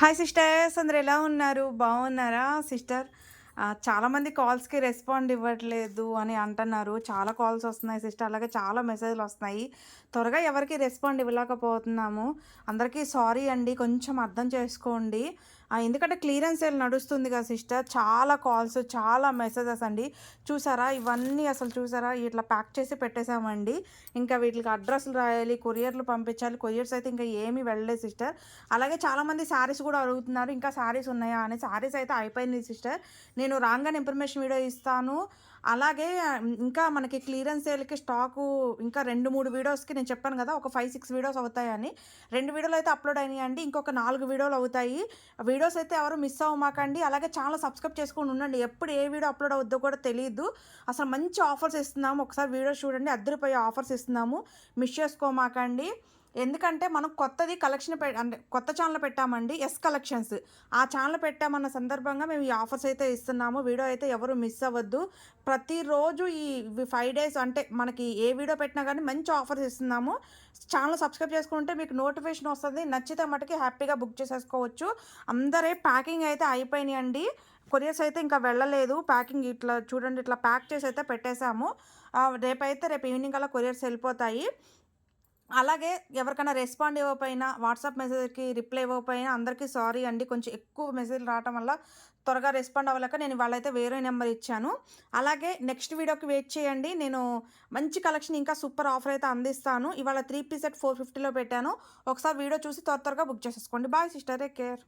Hi sisters, అందరు ఎలా ఉన్నారు? బాగున్నారా సిస్టర్? చాలామంది కాల్స్కి రెస్పాండ్ ఇవ్వట్లేదు అని అంటున్నారు. చాలా కాల్స్ వస్తున్నాయి సిస్టర్, అలాగే చాలా మెసేజ్లు వస్తున్నాయి. త్వరగా ఎవరికి రెస్పాండ్ ఇవ్వలేకపోతున్నాము. అందరికీ సారీ అండి, కొంచెం అర్థం చేసుకోండి. ఎందుకంటే క్లియరెన్స్ సేల్ నడుస్తుంది కదా సిస్టర్, చాలా కాల్స్, చాలా మెసేజెస్ అండి. చూసారా ఇవన్నీ? అసలు చూసారా, ఇట్లా ప్యాక్ చేసి పెట్టేశామండి. ఇంకా వీటికి అడ్రస్లు రాయాలి, కొరియర్లు పంపించాలి. కొరియర్స్ అయితే ఇంకా ఏమీ వెళ్ళలేదు సిస్టర్. అలాగే చాలామంది శారీస్ కూడా అడుగుతున్నారు, ఇంకా శారీస్ ఉన్నాయా అని. శారీస్ అయితే అయిపోయింది సిస్టర్. నేను రాగానే ఇన్ఫర్మేషన్ వీడియో ఇస్తాను. అలాగే ఇంకా మనకి క్లియరెన్స్ సేల్కి స్టాకు ఇంకా 2-3 వీడియోస్కి నేను చెప్పాను కదా, ఒక 5-6 వీడియోస్ అవుతాయని. 2 వీడియోలు అయితే అప్లోడ్ అయినాయండి, ఇంకొక 4 వీడియోలు అవుతాయి. వీడియోస్ అయితే ఎవరు మిస్ అవ్వమాకండి. అలాగే ఛానల్ సబ్స్క్రైబ్ చేసుకొని ఉండండి. ఎప్పుడు ఏ వీడియో అప్లోడ్ అవుద్దో కూడా తెలియదు. అసలు మంచి ఆఫర్స్ ఇస్తున్నాము, ఒకసారి వీడియో చూడండి. అద్దరిపోయే ఆఫర్స్ ఇస్తున్నాము, మిస్ చేసుకోమాకండి. ఎందుకంటే మనం కొత్తది కలెక్షన్ అంటే కొత్త ఛానల్ పెట్టామండి, ఎస్ కలెక్షన్స్. ఆ ఛానల్ పెట్టామన్న సందర్భంగా మేము ఈ ఆఫర్స్ అయితే ఇస్తున్నాము. వీడియో అయితే ఎవరు మిస్ అవ్వద్దు. ప్రతిరోజు ఈ 5 డేస్ అంటే మనకి ఏ వీడియో పెట్టినా కానీ మంచి ఆఫర్స్ ఇస్తున్నాము. ఛానల్ సబ్స్క్రైబ్ చేసుకుంటే మీకు నోటిఫికేషన్ వస్తుంది. నచ్చితే మటుకి హ్యాపీగా బుక్ చేసేసుకోవచ్చు. అందరే ప్యాకింగ్ అయితే అయిపోయినాయండి. కొరియర్స్ అయితే ఇంకా వెళ్ళలేదు. ప్యాకింగ్ ఇట్లా చూడండి, ఇట్లా ప్యాక్ చేసి అయితే పెట్టేశాము. రేపు ఈవినింగ్ అలా కొరియర్స్ వెళ్ళిపోతాయి. అలాగే ఎవరికైనా రెస్పాండ్ ఇవ్వకపోయినా, వాట్సాప్ మెసేజ్‌కి రిప్లై ఇవ్వకపోయినా అందరికీ సారీ అండి. కొంచెం ఎక్కువ మెసేజ్‌లు రావటం వల్ల త్వరగా రెస్పాండ్ అవ్వలేక నేను ఇవాళైతే వేరే నెంబర్ ఇచ్చాను. అలాగే నెక్స్ట్ వీడియోకి వెయిట్ చేయండి. నేను మంచి కలెక్షన్ ఇంకా సూపర్ ఆఫర్ అయితే అందిస్తాను. ఇవాళ 3 పీస్ సెట్ 450లో పెట్టాను. ఒకసారి వీడియో చూసి త్వరగా బుక్ చేసేసుకోండి. Bye sister, take care.